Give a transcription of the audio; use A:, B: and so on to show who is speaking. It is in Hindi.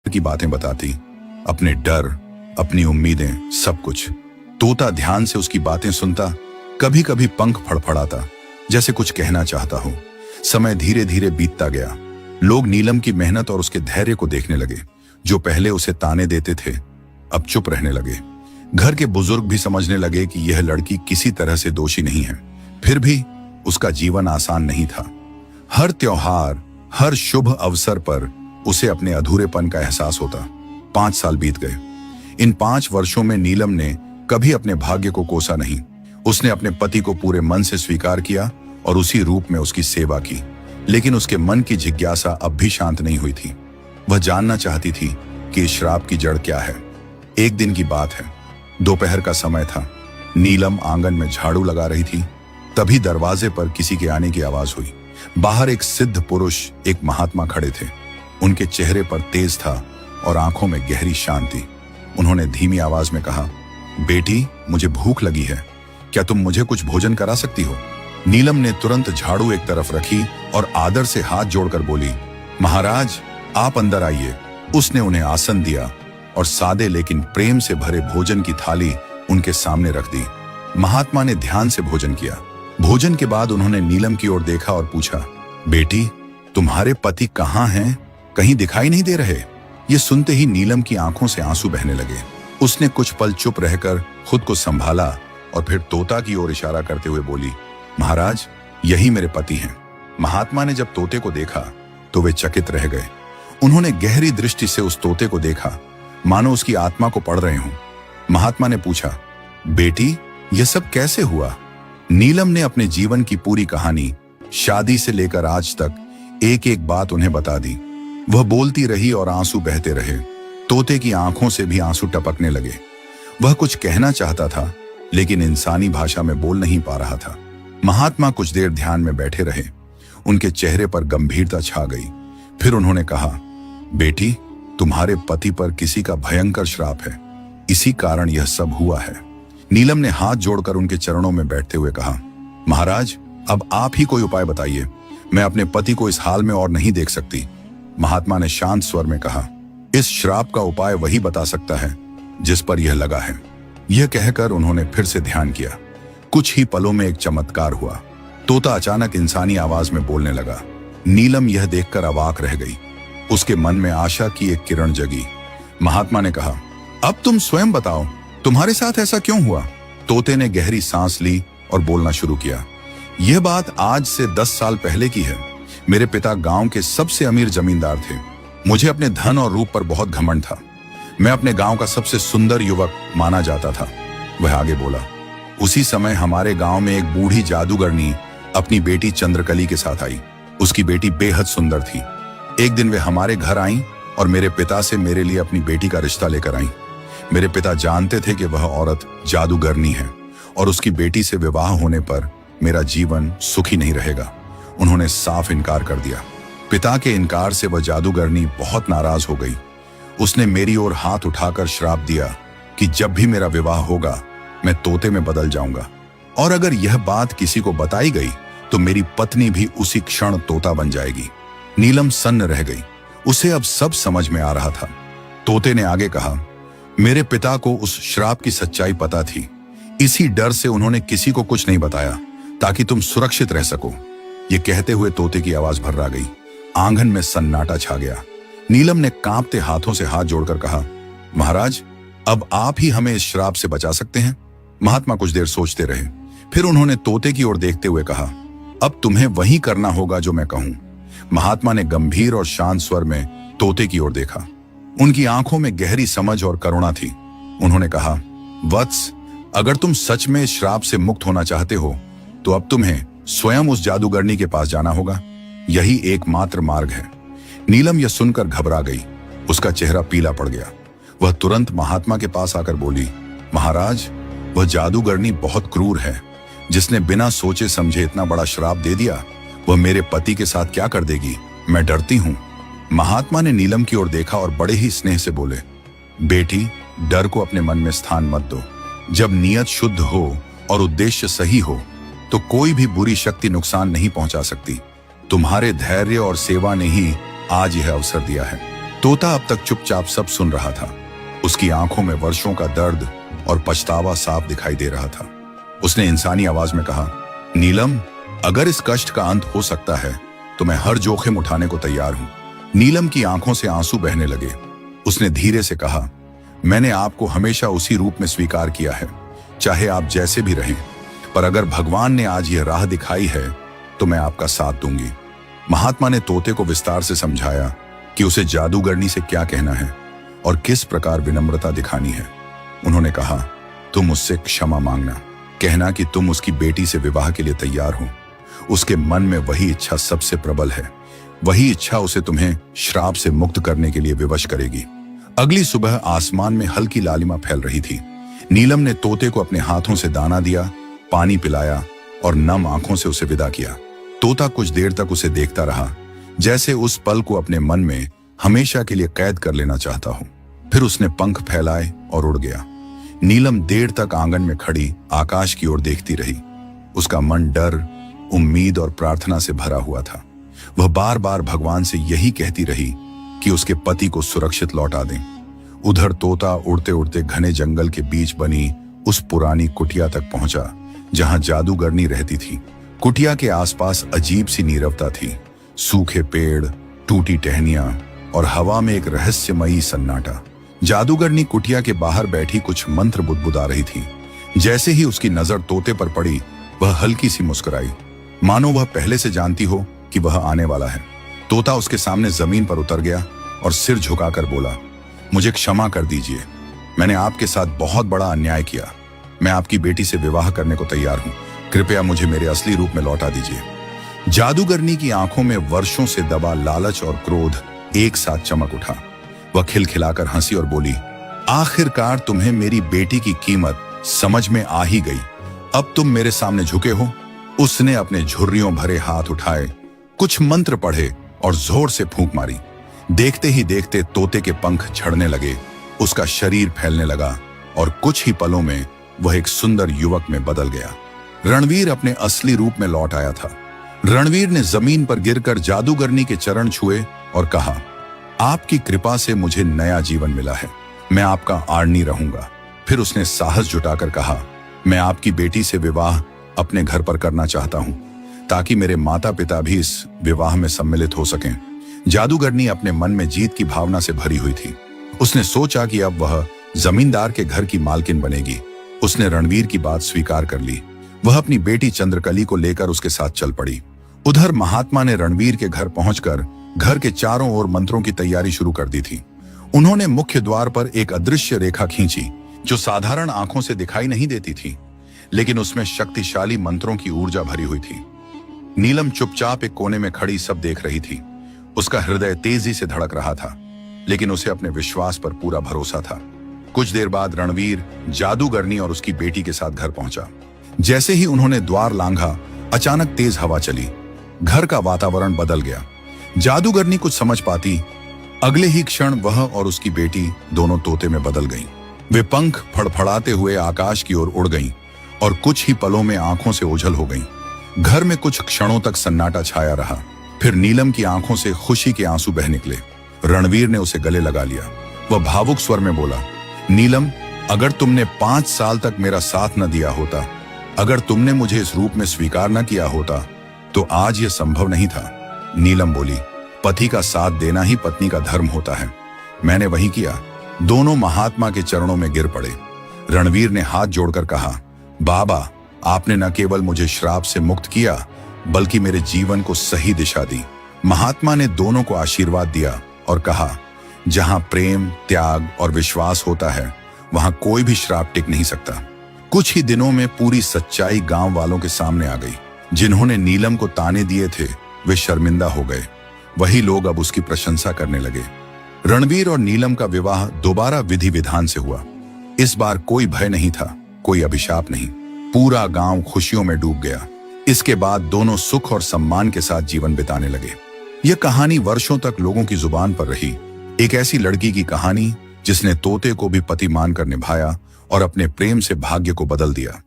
A: की बातें बताती, अपने डर, अपनी उम्मीदें, सब कुछ। तोता ध्यान से उसकी बातें सुनता, कभी कभी पंख फड़फड़ाता, जैसे कुछ कहना चाहता हो। समय धीरे धीरे बीतता गया। लोग नीलम की मेहनत और उसके धैर्य को देखने लगे। जो पहले उसे ताने देते थे, अब चुप रहने लगे। घर के बुजुर्ग भी समझने लगे कि यह लड़की किसी तरह से दोषी नहीं है। फिर भी उसका जीवन आसान नहीं था। हर त्योहार, हर शुभ अवसर पर उसे अपने अधूरेपन का एहसास होता। 5 साल बीत गए। इन 5 वर्षों में नीलम ने कभी अपने भाग्य को कोसा नहीं। उसने अपने पति को पूरे मन से स्वीकार किया और उसी रूप में उसकी सेवा की। लेकिन उसके मन की जिज्ञासा अब भी शांत नहीं हुई थी। वह जानना चाहती थी कि इस श्राप की जड़ क्या है। एक दिन की बात है, दोपहर का समय था। नीलम आंगन में झाड़ू लगा रही थी। तभी दरवाजे पर किसी के आने की आवाज हुई। बाहर एक सिद्ध पुरुष, एक महात्मा खड़े थे। उनके चेहरे पर तेज था और आंखों में गहरी शांति। उन्होंने धीमी आवाज में कहा, बेटी, मुझे भूख लगी है, क्या तुम मुझे कुछ भोजन करा सकती हो? नीलम ने तुरंत झाड़ू एक तरफ रखी और आदर से हाथ जोड़कर बोली, महाराज, आप अंदर आइए। उसने उन्हें आसन दिया और सादे लेकिन प्रेम से भरे भोजन की थाली उनके सामने रख दी। महात्मा ने ध्यान से भोजन किया। भोजन के बाद उन्होंने नीलम की ओर देखा और पूछा, बेटी, तुम्हारे पति कहाँ हैं? कहीं दिखाई नहीं दे रहे। ये सुनते ही नीलम की आंखों से आंसू बहने लगे। उसने कुछ पल चुप रहकर खुद को संभाला और फिर तोता की ओर इशारा करते हुए बोली, महाराज, यही मेरे पति हैं। महात्मा ने जब तोते को देखा तो वे चकित रह गए। उन्होंने गहरी दृष्टि से उस तोते को देखा, मानो उसकी आत्मा को पढ़ रहे हों। महात्मा ने पूछा, बेटी, यह सब कैसे हुआ? नीलम ने अपने जीवन की पूरी कहानी, शादी से लेकर आज तक, एक एक बात उन्हें बता दी। वह बोलती रही और आंसू बहते रहे। तोते की आंखों से भी आंसू टपकने लगे। वह कुछ कहना चाहता था, लेकिन इंसानी भाषा में बोल नहीं पा रहा था। महात्मा कुछ देर ध्यान में बैठे रहे। उनके चेहरे पर गंभीरता छा गई। फिर उन्होंने कहा, बेटी, तुम्हारे पति पर किसी का भयंकर श्राप है। इसी कारण यह सब हुआ है। नीलम ने हाथ जोड़कर उनके चरणों में बैठते हुए कहा, महाराज, अब आप ही कोई उपाय बताइए। मैं अपने पति को इस हाल में और नहीं देख सकती। महात्मा ने शांत स्वर में कहा, इस श्राप का उपाय वही बता सकता है जिस पर यह लगा है। यह कहकर उन्होंने फिर से ध्यान किया। कुछ ही पलों में एक चमत्कार हुआ। तोता अचानक इंसानी आवाज में बोलने लगा। नीलम यह देखकर अवाक रह गई। उसके मन में आशा की एक किरण जगी। महात्मा ने कहा, अब तुम स्वयं बताओ, तुम्हारे साथ ऐसा क्यों हुआ? तोते ने गहरी सांस ली और बोलना शुरू किया, यह बात आज से 10 साल पहले की है। मेरे पिता गांव के सबसे अमीर जमींदार थे। मुझे अपने धन और रूप पर बहुत घमंड था। मैं अपने गांव का सबसे सुंदर युवक माना जाता था। वह आगे बोला, उसी समय हमारे गांव में एक बूढ़ी जादूगरनी अपनी बेटी चंद्रकली के साथ आई। उसकी बेटी बेहद सुंदर थी। एक दिन वे हमारे घर आई और मेरे पिता से मेरे लिए अपनी बेटी का रिश्ता लेकर आई। मेरे पिता जानते थे कि वह औरत जादूगरनी है और उसकी बेटी से विवाह होने पर मेरा जीवन सुखी नहीं रहेगा। उन्होंने साफ इनकार कर दिया। पिता के इनकार से वह जादूगरनी बहुत नाराज हो गई। उसने मेरी ओर हाथ उठाकर श्राप दिया कि जब भी मेरा विवाह होगा मैं तोते में बदल जाऊंगा, और अगर यह बात किसी को बताई गई तो मेरी पत्नी भी उसी क्षण तोता बन जाएगी। नीलम सन्न रह गई। उसे अब सब समझ में आ रहा था। तोते ने आगे कहा, मेरे पिता को उस श्राप की सच्चाई पता थी। इसी डर से उन्होंने किसी को कुछ नहीं बताया ताकि तुम सुरक्षित रह सको। ये कहते हुए तोते की आवाज भर्रा गई। आंगन में सन्नाटा छा गया। नीलम ने कांपते हाथों से हाथ जोड़कर कहा, महाराज, अब आप ही हमें इस श्राप से बचा सकते हैं। महात्मा कुछ देर सोचते रहे। फिर उन्होंने तोते की ओर देखते हुए कहा, अब तुम्हें वही करना होगा जो मैं कहूं। महात्मा ने गंभीर और शांत स्वर में तोते की ओर देखा। उनकी आंखों में गहरी समझ और करुणा थी। उन्होंने कहा, वत्स, अगर तुम सच में इस श्राप से मुक्त होना चाहते हो तो अब तुम्हें स्वयं उस जादूगरनी के पास जाना होगा। यही एकमात्र मार्ग है। नीलम यह सुनकर घबरा गई। उसका चेहरा पीला पड़ गया। वह तुरंत महात्मा के पास आकर बोली, महाराज, वह जादूगरनी बहुत क्रूर है, जिसने बिना सोचे समझे इतना बड़ा श्राप दे दिया। वह मेरे पति के साथ क्या कर देगी? मैं डरती हूं। महात्मा ने नीलम की ओर देखा और बड़े ही स्नेह से बोले, बेटी, डर को अपने मन में स्थान मत दो। जब नियत शुद्ध हो और उद्देश्य सही हो तो कोई भी बुरी शक्ति नुकसान नहीं पहुंचा सकती। तुम्हारे धैर्य और सेवा ने ही आज यह अवसर दिया है। तोता अब तक चुपचाप सब सुन रहा था। उसकी आंखों में वर्षों का दर्द और पछतावा साफ दिखाई दे रहा था। उसने इंसानी आवाज में कहा, नीलम, अगर इस कष्ट का अंत हो सकता है तो मैं हर जोखिम उठाने को तैयार हूं। नीलम की आंखों से आंसू बहने लगे। उसने धीरे से कहा, मैंने आपको हमेशा उसी रूप में स्वीकार किया है, चाहे आप जैसे भी रहें, पर अगर भगवान ने आज यह राह दिखाई है तो मैं आपका साथ दूंगी। महात्मा ने तोते को विस्तार से समझाया कि उसे जादूगरनी से क्या कहना है और किस प्रकार विनम्रता दिखानी है। उन्होंने कहा, तुम मुझसे क्षमा मांगना, कहना कि तुम उसकी बेटी से विवाह के लिए तैयार हो। उसके मन में वही इच्छा सबसे प्रबल है, वही इच्छा उसे तुम्हें श्राप से मुक्त करने के लिए विवश करेगी। अगली सुबह आसमान में हल्की लालिमा फैल रही थी। नीलम ने तोते को अपने हाथों से दाना दिया, पानी पिलाया और नम आंखों से उसे विदा किया। तोता कुछ देर तक उसे देखता रहा, जैसे उस पल को अपने मन में हमेशा के लिए कैद कर लेना चाहता हो। फिर उसने पंख फैलाए और उड़ गया। नीलम देर तक आंगन में खड़ी आकाश की ओर देखती रही। उसका मन डर, उम्मीद और प्रार्थना से भरा हुआ था। वह बार बार भगवान से यही कहती रही कि उसके पति को सुरक्षित लौटा दें। उधर तोता उड़ते उड़ते घने जंगल के बीच बनी उस पुरानी कुटिया तक पहुंचा जहां जादूगरनी रहती थी। कुटिया के आसपास अजीब सी नीरवता थी, सूखे पेड़, टूटी टहनियां और हवा में एक रहस्यमयी सन्नाटा। जादूगरनी कुटिया के बाहर बैठी कुछ मंत्र बुदबुदा रही थी। जैसे ही उसकी नजर तोते पर पड़ी, वह हल्की सी मुस्कुराई, मानो वह पहले से जानती हो कि वह आने वाला है। तोता उसके सामने जमीन पर उतर गया और सिर झुकाकर बोला, मुझे क्षमा कर दीजिए, मैंने आपके साथ बहुत बड़ा अन्याय किया। मैं आपकी बेटी से विवाह करने को तैयार हूं, कृपया मुझे मेरे असली रूप में लौटा दीजिए। जादूगरनी की आंखों में वर्षों से दबा लालच और क्रोध एक साथ चमक उठा। वह खिलखिलाकर हंसी और बोली, आखिरकार तुम्हें मेरी बेटी की कीमत समझ में आ ही गई, अब तुम मेरे सामने झुके हो। उसने अपने झुर्रियों भरे हाथ उठाए, कुछ मंत्र पढ़े और जोर से फूंक मारी। देखते ही देखते तोते के पंख झड़ने लगे, उसका शरीर फैलने लगा और कुछ ही पलों में वह एक सुंदर युवक में बदल गया। रणवीर अपने असली रूप में लौट आया था। रणवीर ने जमीन पर गिरकर जादूगरनी के चरण छुए और कहा, आपकी कृपा से मुझे नया जीवन मिला है, मैं आपका आड़नी रहूंगा। फिर उसने साहस जुटाकर कहा, मैं आपकी बेटी से विवाह अपने घर पर करना चाहता हूं, ताकि मेरे माता पिता भी इस विवाह में सम्मिलित हो सकें। जादूगरनी अपने मन में जीत की भावना से भरी हुई थी। उसने सोचा कि अब वह जमींदार के घर की मालकिन बनेगी। उसने रणवीर की बात स्वीकार कर ली। वह अपनी बेटी चंद्रकली को लेकर उसके साथ चल पड़ी। उधर महात्मा ने रणवीर के घर पहुंचकर घर के चारों ओर मंत्रों की तैयारी शुरू कर दी थी। उन्होंने मुख्य द्वार पर एक अदृश्य रेखा खींची, जो साधारण आंखों से दिखाई नहीं देती थी, लेकिन उसमें शक्तिशाली मंत्रों की ऊर्जा भरी हुई थी। नीलम चुपचाप एक कोने में खड़ी सब देख रही थी। उसका हृदय तेजी से धड़क रहा था, लेकिन उसे अपने विश्वास पर पूरा भरोसा था। कुछ देर बाद रणवीर जादूगरनी और उसकी बेटी के साथ घर पहुंचा। जैसे ही उन्होंने द्वार लांघा, अचानक तेज हवा चली। घर का वातावरण बदल गया। जादूगरनी कुछ समझ पाती, अगले ही क्षण वह और उसकी बेटी दोनों तोते में बदल गईं। वे पंख फड़फड़ाते हुए आकाश की ओर उड़ गईं और कुछ ही पलों में आंखों से ओझल हो गईं। घर में कुछ क्षणों तक सन्नाटा छाया रहा। फिर नीलम की आंखों से खुशी के आंसू बह निकले। रणवीर ने उसे गले लगा लिया। वह भावुक स्वर में बोला, नीलम, अगर तुमने 5 साल तक मेरा साथ न दिया होता, अगर तुमने मुझे इस रूप में स्वीकार न किया होता, तो आज यह संभव नहीं था। नीलम बोली, पति का साथ देना ही पत्नी का धर्म होता है। मैंने वही किया। दोनों महात्मा के चरणों में गिर पड़े। रणवीर ने हाथ जोड़कर कहा, बाबा, आपने न केवल मुझे श्राप से मुक्त किया, बल्कि मेरे जीवन को सही दिशा दी। महात्मा ने दोनों को आशीर्वाद दिया और कहा, जहां प्रेम, त्याग और विश्वास होता है, वहां कोई भी श्राप टिक नहीं सकता। कुछ ही दिनों में पूरी सच्चाई गांव वालों के सामने आ गई। जिन्होंने नीलम को ताने दिए थे, वे शर्मिंदा हो गए। वही लोग अब उसकी प्रशंसा करने लगे। रणवीर और नीलम का विवाह दोबारा विधि विधान से हुआ। इस बार कोई भय नहीं था, कोई अभिशाप नहीं। पूरा गांव खुशियों में डूब गया। इसके बाद दोनों सुख और सम्मान के साथ जीवन बिताने लगे। यह कहानी वर्षों तक लोगों की जुबान पर रही। एक ऐसी लड़की की कहानी जिसने तोते को भी पति मानकर निभाया और अपने प्रेम से भाग्य को बदल दिया।